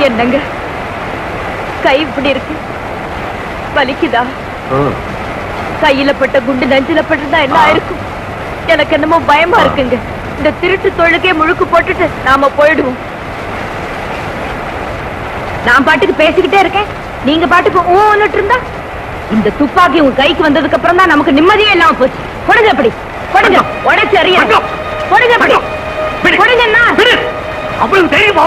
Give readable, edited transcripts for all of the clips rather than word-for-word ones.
என்னங்க கை இப்படி இருக்கு, வலிக்குதா? கையில பட்ட குண்டு நெஞ்சில பட்டுதான் என்ன ஆயிருக்கும்? எனக்கு என்னமோ பயமா இருக்குங்க. இந்த திருட்டு தொழுக்கே முழுக்கு போட்டுட்டு நாம போயிடுவோம். நான் பாட்டுக்கு பேசிக்கிட்டே இருக்கேன், நீங்க பாட்டுக்கு ஊன்னுட்டு இருந்தா இந்த துப்பாக்கி உங்க கைக்கு வந்ததுக்கு அப்புறம் தான் நமக்கு நிம்மதியே இல்லாம போச்சு. கொடுங்க அப்படி, கொடுங்க, உடைச்சு அறிய கொடுங்க அப்படி, கொடுங்கன்னா அவ்வளவு தெரியுமா?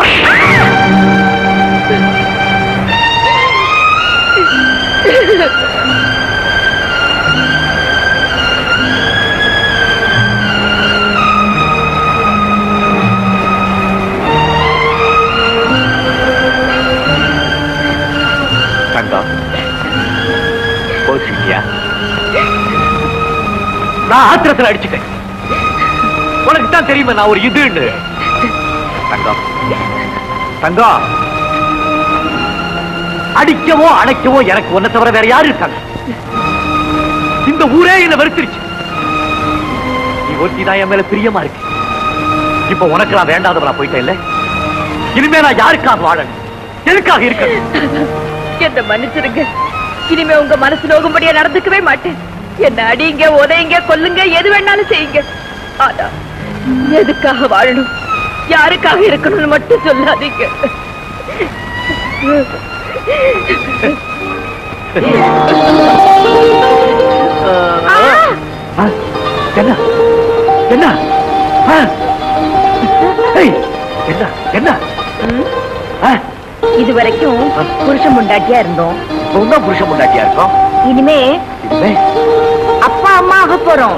தங்கம் போச்சுட்டியா? நான் ஆத்திரத்தில் அடிச்சுட்டேன். உனக்கு தான் தெரியுமா நான் ஒரு இதுன்னு. தங்கம் தங்கம், அடிக்கவோ அணைக்கவோ எனக்கு ஒன்ன தவிர வேற யாரு இருக்காங்க? இந்த ஊரே என்ன வெறுத்துருச்சு. நீ ஒருத்திதான் என் மேல பிரியமா இருக்கு. இப்ப உனக்கு நான் வேண்டாதவனா போயிட்டேன் இல்ல. இனிமே நான் யாருக்காக வாழணும், எதுக்காக இருக்க? என்ன மன்னிச்சிருங்க. இனிமே உங்க மனசு நோகும்படியா நடந்துக்கவே மாட்டேன். என்ன அடிங்க, உதைங்க, கொல்லுங்க, எது வேணாலும் செய்யுங்க. ஆனா எதுக்காக வாழணும், யாருக்காக இருக்கணும்னு மட்டும் சொல்லாதீங்க. என்ன என்ன என்ன? இதுவரைக்கும் புருஷன் முண்டாட்டியா இருந்தோம், புருஷன் முண்டாட்டியா இருக்கோம். இனிமே அப்பா அம்மா ஆக போறோம்.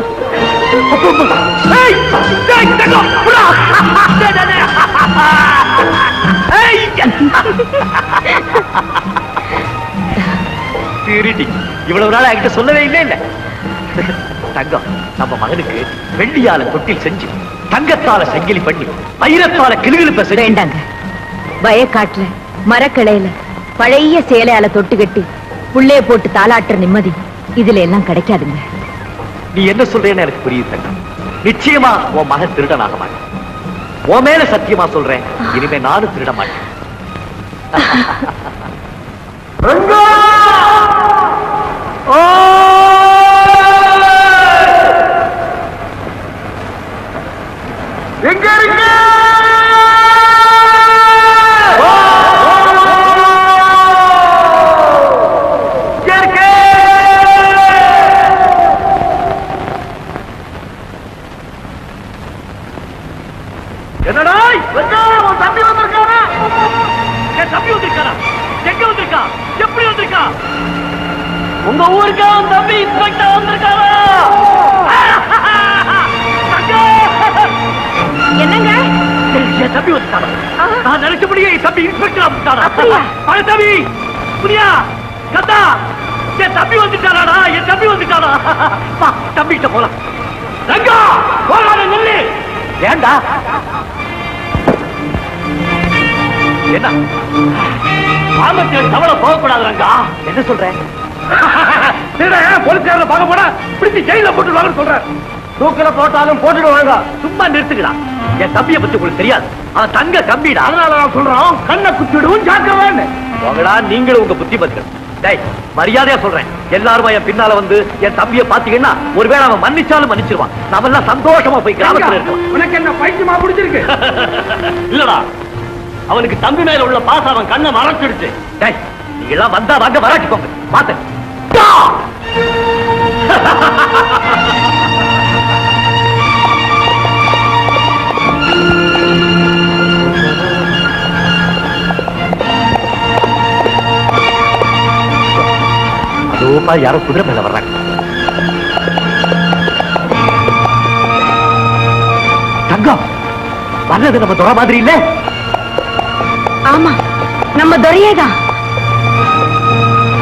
இவ்வளவு நாள் என்கிட்ட சொல்லவே இல்லை இல்ல. தங்கம், நம்ம மகனுக்கு வெள்ளியால தொட்டில் செஞ்சு தங்கத்தால செங்கிலி பண்ணி வைரத்தால கிளுகிழுப்ப வேண்டாங்க. வயக்காட்டுல மரக்கிளையில பழைய சேலையால தொட்டு கட்டி புள்ளைய போட்டு தாளாட்டுற நிம்மதி இதுல எல்லாம் கிடைக்காதுங்க. நீ என்ன சொல்றேன்னு எனக்கு புரியுது தங்கம். நிச்சயமா உன் மகன் திருடனாக மாட்டேன். உன் மேல சத்தியமா சொல்றேன், இனிமே நானும் திருட மாட்டேன். எங்க இருக்கு? என்னடா உன் தம்பி வந்திருக்கானா? என் தம்பி வந்திருக்கானா? எங்க வந்திருக்கா? எப்படி வந்திருக்கா? உங்க ஊருக்கு அவன் தம்பி இன்ஸ்பெக்டர் வந்திருக்காரா? என்னங்க? என் தம்பி வந்துட்டாரா? நான் நினைச்சபடியே என் தம்பி இன்ஸ்பெக்டர் வந்துட்டாரா? தம்பி புரியா கத்தா, என் தம்பி வந்துட்டாராடா, என் தம்பி வந்துட்டாரா? தம்பிகிட்ட போலாம். ரங்கா போகாத நில்லு. ஏண்டா? என்ன ஆமத்தில் தவளை போகக்கூடாது ரங்கா. என்ன சொல்றேன்? போலீஸ்கார பார்க்க போனா பிடிச்சி ஜெயில போட்டுருவாங்க சொல்றேன். தூக்கில போட்டாலும் போட்டுடுவாங்க. சும்மா நிறுத்துக்கடா. என் தம்பியை பத்தி உங்களுக்கு தெரியாது, அவன் தங்க தம்பிடா. அதனால நான் சொல்றோம், கண்ணை குத்திடுவும் ஜாக்கிரதை. போகடா, நீங்களும் உங்க புத்தி பத்து. டேய், மரியாதையா சொல்றேன், எல்லாரும் என் பின்னால வந்து என் தம்பியை பாத்தீங்கன்னா ஒருவேளை அவன் மன்னிச்சாலும் மன்னிச்சிருவான். நாம எல்லாம் சந்தோஷமா போய் கிராமத்துல இருக்கலாம். உனக்கு என்ன பைத்தியமா பிடிச்சிருக்கு? இல்லடா, அவனுக்கு தம்பி மேல உள்ள பாசம் அவன் கண்ணை மறைச்சிடுச்சு. டேய், நீங்க எல்லாம் வந்தா வாங்க, வராட்டிக்கோங்க. பாத்து அதோப்பா யாரோ குதிரை மேல வர்றாங்க. தங்கம், வர்றது நம்ம துறை மாதிரி இல்ல? ஆமா, நம்ம துறையேதான்.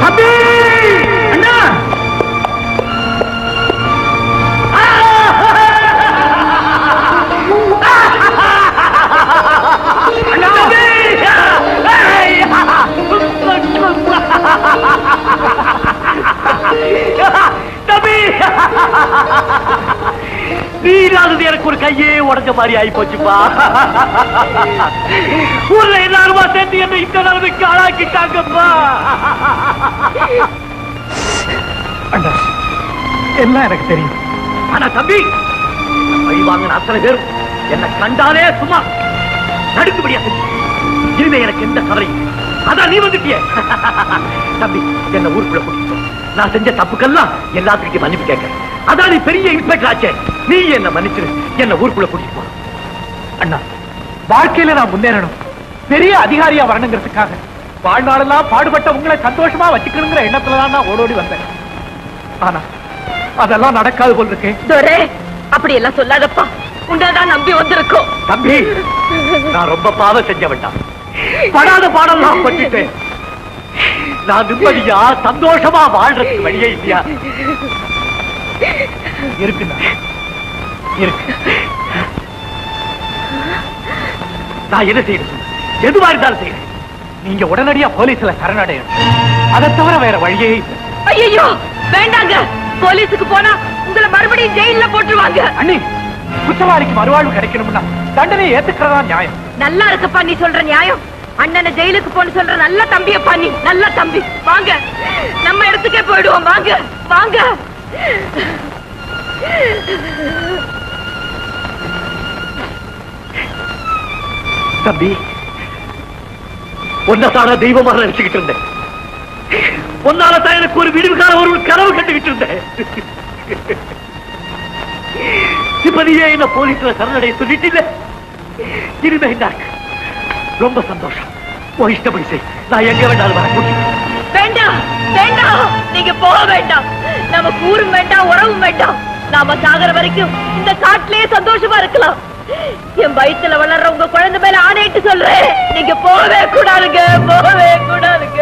தம்பி அண்ணா, நீ இல்லாதது எனக்கு ஒரு கையே உடைஞ்ச மாதிரி ஆகி போச்சுப்பா. ஊர்ல எல்லாருமா சேர்ந்து என்ன இந்த நிலைமைக்கு ஆளாக்கிட்டாங்கப்பா. எல்லாம் எனக்கு தெரியும். ஆனா தம்பி, வழி வாங்கின அத்தனை பேரும் என்ன கண்டாலே சும்மா நடுக்க முடியாது. இனிமே எனக்கு எந்த கவலையும். அதான் நீ வந்துட்டிய தம்பி, என்ன ஊருக்குள்ள கூட்டிட்டு நான் செஞ்ச தப்புக்கெல்லாம் எல்லாத்துக்கிட்டையும் மன்னிப்பு கேட்கிறேன். அதான் நீ பெரிய இன்ஸ்பெக்டர் ஆச்சே, நீ என்ன மன்னிச்சிரு, என்ன ஊருக்குள்ள கூட்டிட்டு போ. அண்ணா, வாழ்க்கையில நான் முன்னேறணும், பெரிய அதிகாரியா வரணுங்கிறதுக்காக வாழ்நாளெல்லாம் பாடுபட்ட உங்களை சந்தோஷமா வச்சுக்கணுங்கிற எண்ணத்துலதான் நான் ஓடோடி வந்தேன். ஆனா அதெல்லாம் நடக்காது போல் இருக்கேன். அப்படி எல்லாம் சொல்லாதப்பா, உன்னதான் நம்பி வந்திருக்கோம். தம்பி, நான் ரொம்ப பாவம் செஞ்ச வேண்டாம், படாத பாடலாம் பட்டுட்டேன். நான் நிம்மதியா சந்தோஷமா வாழ்றதுக்கு வழியே இல்லையா? இருக்குண்ணா, இருக்கு. நான் என்ன செய்யணும்? எதுவா இருந்தாலும் செய்யறேன். நீங்க உடனடியா போலீஸ்ல சரணடையணும். அதை தவிர வேற வழியே இல்லை. ஐயோ வேண்டாங்க, போலீஸுக்கு போனா உங்களை மறுபடியும் ஜெயில போட்டுருவாங்க. அண்ணி, குற்றவாளிக்கு மறுவாழ்வு கிடைக்கணும்னா தண்டனை ஏத்துக்கிறதா நியாயம். நல்லா இருக்கப்பா நீ சொல்ற நியாயம். அண்ணனை ஜெயிலுக்கு போன்னு சொல்ற நல்ல தம்பியப்பா நீ, நல்ல தம்பி. வாங்க, நம்ம இடத்துக்கே போயிடுவோம். வாங்க வாங்க. தம்பி, ஒன்னதான தெய்வமாக நினைச்சுக்கிட்டு இருந்தேன். ஒன்னாலதான் எனக்கு ஒரு விடுவுக்கான ஒரு கனவு கட்டுக்கிட்டு இருந்தேன். இப்ப நீயே என்ன போலீஸ்ல சரணடைய சொல்லிட்டு இனிமே ரொம்ப சந்தோஷம். உன் இஷ்டப்படி செய், நான் எங்க வேண்டாலும் வர முடியும். வேண்டாம் வேண்டாம், நீங்க போக வேண்டாம். நம்ம கூறும் வேண்டாம், உறவும் வேண்டாம். நாம சாகர வரைக்கும் இந்த காட்டிலேயே சந்தோஷமா இருக்கலாம். என் வயிற்றுல வளர்ற உங்க குழந்தை மேல ஆணையிட்டு சொல்றேன், நீங்க போகவே கூடாதுங்க, போகவே கூடாதுங்க.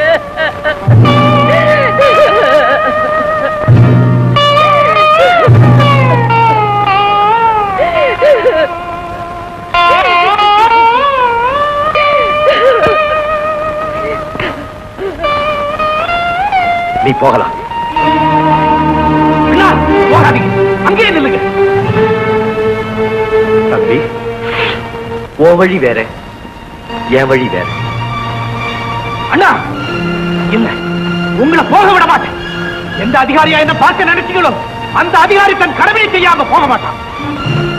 நீ போகலாம். போகாதீங்க, அங்கேயே நில்லுங்க. தம்பி, ஓ வழி வேற, என் வழி வேற. அண்ணா, இல்ல, உங்களை போக விட மாட்டேன். எந்த அதிகாரியா என்ன பார்க்க நினைச்சீங்களோ அந்த அதிகாரி தன் கடமையை செய்யாம போக மாட்டான்.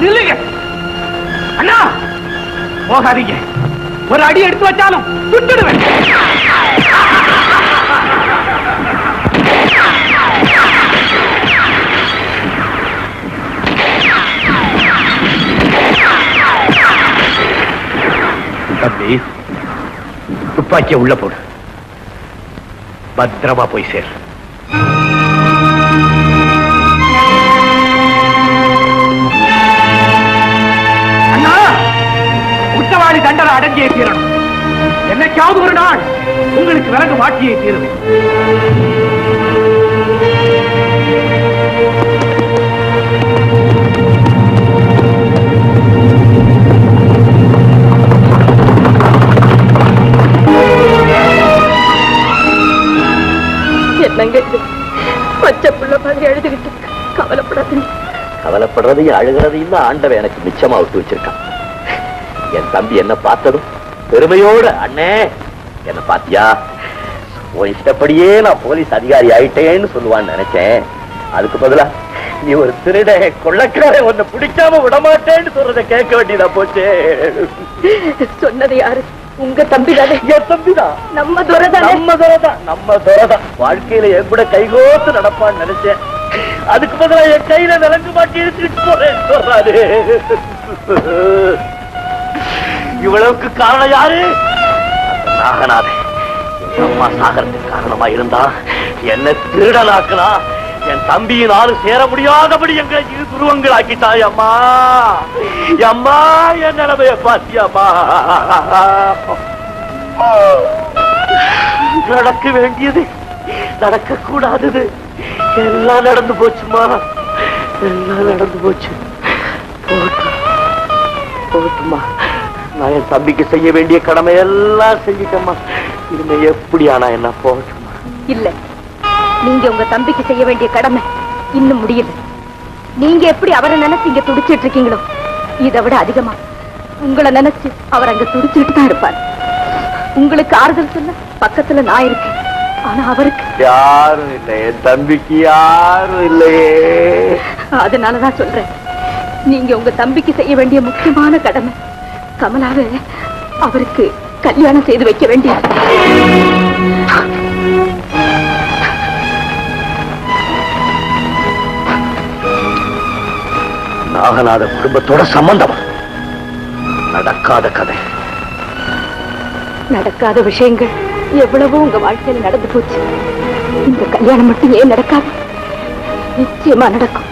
நில்லுங்க அண்ணா, போகாதீங்க. ஒரு அடி எடுத்து வச்சாலும் சுட்டுடுவேன். தம்பி, துப்பாக்கிய உள்ள போடு, பத்திரமா போய் சேர். அண்ணா, குற்றவாளி தண்டனை அடங்கியே தீரணும். என்னைக்காவது ஒரு நாள் உங்களுக்கு விலங்கு மாட்டியே தீருது. என்னங்க இது, பச்சை புள்ள மாதிரி எழுதுகிட்டு கவலைப்படாதீங்க. கவலைப்படுறதையும் அழுகிறதையும் தான் ஆண்டவன் எனக்கு மிச்சமா விட்டு வச்சிருக்கான். என் தம்பி என்ன பார்த்ததும் பெருமையோட, அண்ணே என்ன பாத்தியா, உன் இஷ்டப்படியே நான் போலீஸ் அதிகாரி ஆயிட்டேன்னு சொல்லுவான்னு நினைச்சேன். அதுக்கு பதிலா நீ ஒரு திருட கொள்ளக்கார, உன்னை பிடிக்காம விடமாட்டேன்னு சொல்றதை கேட்க வேண்டியதா போச்சு. சொன்னது யாரு? உங்க தம்பி தானே? என் தம்பிதான். நம்ம துரதான், நம்ம துரதான், நம்ம துரதான். வாழ்க்கையில என் கூட கைகோத்து நடப்பான்னு நினைச்சேன். அதுக்கு பதிலா என் கையில விலங்கு மாட்டி எடுத்துட்டு போறேன்னு சொல்றாரு. இவ்வளவுக்கு காரணம் யாரு? நாகநாதே. எங்க அம்மா சாகரத்துக்கு காரணமா இருந்தா என்ன திருடனாக்கலாம். என் தம்பியின் ஆளு சேர முடியாதபடி எங்களை இரு துருவங்கள் ஆக்கிட்டாய் அம்மா. அம்மா, என் நிலைமைய பாத்தியம்மா. நடக்க வேண்டியது நடக்க கூடாதது எல்லாம் நடந்து போச்சுமா, எல்லாம் நடந்து போச்சு. போட்டுமா, நான் என் தம்பிக்கு செய்ய வேண்டிய கடமை எல்லாம் செஞ்சிட்டம்மா. இனிமே எப்படி ஆனா என்ன போகட்டுமா? இல்ல, நீங்க உங்க தம்பிக்கு செய்ய வேண்டிய கடமை இன்னும் முடியல. நீங்க எப்படி அவரை நினைச்சு இங்க துடிச்சிட்டு இருக்கீங்களோ இதை விட அதிகமா உங்களை நினைச்சு அவர் அங்க துடிச்சுட்டு தான் இருப்பார். உங்களுக்கு ஆறுதல் சொல்ல பக்கத்துல நான் இருக்கேன். ஆனா அவருக்கு யாரும் இல்லை, என் தம்பிக்கு யாரும் இல்லையே. அதனாலதான் சொல்றேன், நீங்க உங்க தம்பிக்கு செய்ய வேண்டிய முக்கியமான கடமை கமலாவை அவருக்கு கல்யாணம் செய்து வைக்க வேண்டியது. நாகநாத குடும்பத்தோட சம்பந்தம் நடக்காத கதை. நடக்காத விஷயங்கள் எவ்வளவோ உங்க வாழ்க்கையில நடந்து போச்சு. இந்த கல்யாணம் மட்டும் ஏன் நடக்காது? நிச்சயமா நடக்கும்.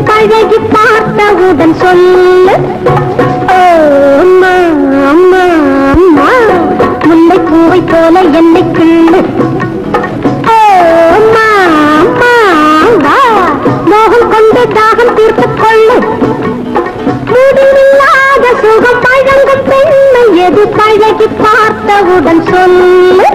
பழகி பார்த்தவுடன் சொல்லு முல்லை பூவை போல என்னை கிள்ளு மோகம் கொண்டு தாகம் தீர்த்துக் கொள்ளு முடிவில்லாத சுகம் பழங்கும் பெண்ணை எது பழகி பார்த்தவுடன் சொல்லு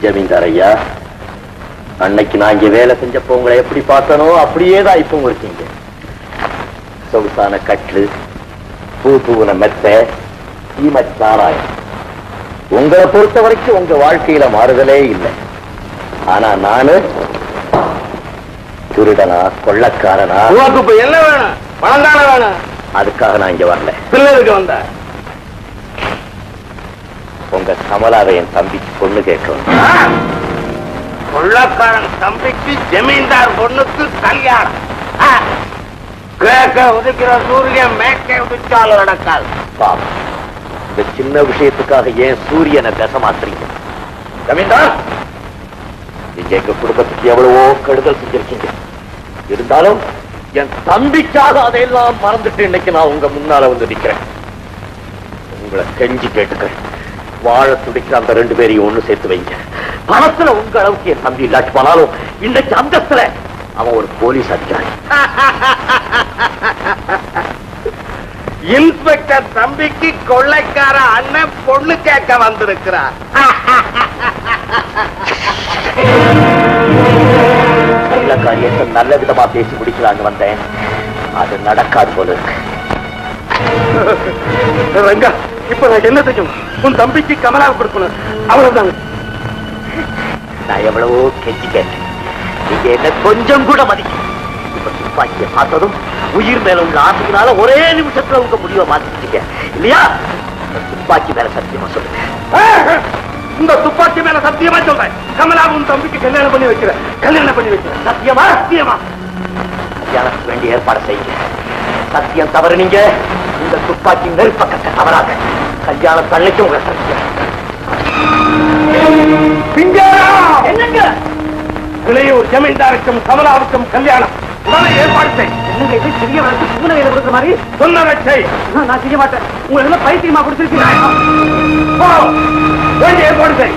ஜமீன்தார் ஐயா, அன்னைக்கு நான் இங்க வேலை செஞ்சப்போ உங்களை எப்படி பார்த்தனோ அப்படியேதான் இப்ப இருக்கீங்க. சொகுசான கட்லு, பூ தூவன மெத்த, சாராயம். உங்களை பொறுத்த வரைக்கும் உங்க வாழ்க்கையில மாறுதலே இல்லை. ஆனா நானு திருடனா, கொள்ளக்காரனா? இப்ப என்ன வேணும்? பணம் தானே வேணும். அதுக்காக நான் இங்க வரல. பிள்ளைக்கு வந்த உங்க கமலாவை என் தம்பிக்கு பொண்ணு கேட்கணும். கொள்ளக்காரன் தம்பிக்கு ஜமீன்தார் பொண்ணுக்கு கல்யாணம். கேட்க உதிக்கிற சூரியன் மேற்கே உதிச்சாலும் நடக்காது. பாவம், இந்த சின்ன விஷயத்துக்காக ஏன் சூரியனை தசமாத்துறீங்க? ஜமீன்தார், நீங்க எங்க குடும்பத்துக்கு எவ்வளவோ கெடுதல் செஞ்சிருக்கீங்க. இருந்தாலும் என் தம்பிக்காக அதையெல்லாம் மறந்துட்டு இன்னைக்கு நான் உங்க முன்னால வந்து நிக்கிறேன். உங்களை கெஞ்சி கேட்டுக்கிறேன், வாழ துடிக்கிற அந்த 2 பேரையும் ஒண்ணு சேர்த்து வைங்க. பணத்துல உங்க அளவுக்கு என் தம்பி இல்லாட்டி போனாலும் இன்னைக்கு அந்தஸ்துல அவன் ஒரு போலீஸ் அதிகாரி. இன்ஸ்பெக்டர் தம்பிக்கு கொள்ளைக்கார அண்ணன் பொண்ணு கேட்க வந்திருக்கிறார். நல்ல காரியத்தை நல்ல விதமா பேசி முடிக்கலான்னு வந்தேன். அது நடக்காது போல இருக்கு. ரங்கா, இப்ப நான் என்ன செய்யும்? உன் தம்பிக்கு கமலாவை கொடுக்கணும், அவ்வளவுதான். நான் எவ்வளவோ கெஞ்சி கேட்டேன், நீங்க என்ன கொஞ்சம் கூட மதிக்க. இப்ப துப்பாக்கியை பார்த்ததும் உயிர் மேல உள்ள ஆசையினால ஒரே நிமிஷத்துல உங்க முடிவை மாத்திட்டீங்க இல்லையா? துப்பாக்கி மேல சத்தியமா சொல்லுங்க. இந்த துப்பாக்கி மேல சத்தியமா சொல்றேன், கமலா உன் தம்பிக்கு கல்யாணம் பண்ணி வைக்கிறேன். கல்யாணம் பண்ணி வைக்கிறேன். சத்தியமா? சத்தியமா. கல்யாணத்துக்கு வேண்டிய ஏற்பாடு செய்யுங்க. சத்தியம் தவறு நீங்க இந்த துப்பாக்கி நெருப்பக்கத்தை தவறாக கல்யாணம் தள்ளிக்கு உங்க சத்தியம். என்னங்க? இளையூர் ஜமீன்தாருக்கும் கமலாவுக்கும் கல்யாணம் உடனே ஏற்பாடு செய். என்னங்க இது சிறிய வளர்ச்சி சூழ்நிலை கொடுக்குற மாதிரி சொன்னதை செய். நான் செய்ய மாட்டேன். உங்களுக்கு என்ன பைத்தியமா கொடுத்துருக்கீங்க? ஏற்பாடு செய்.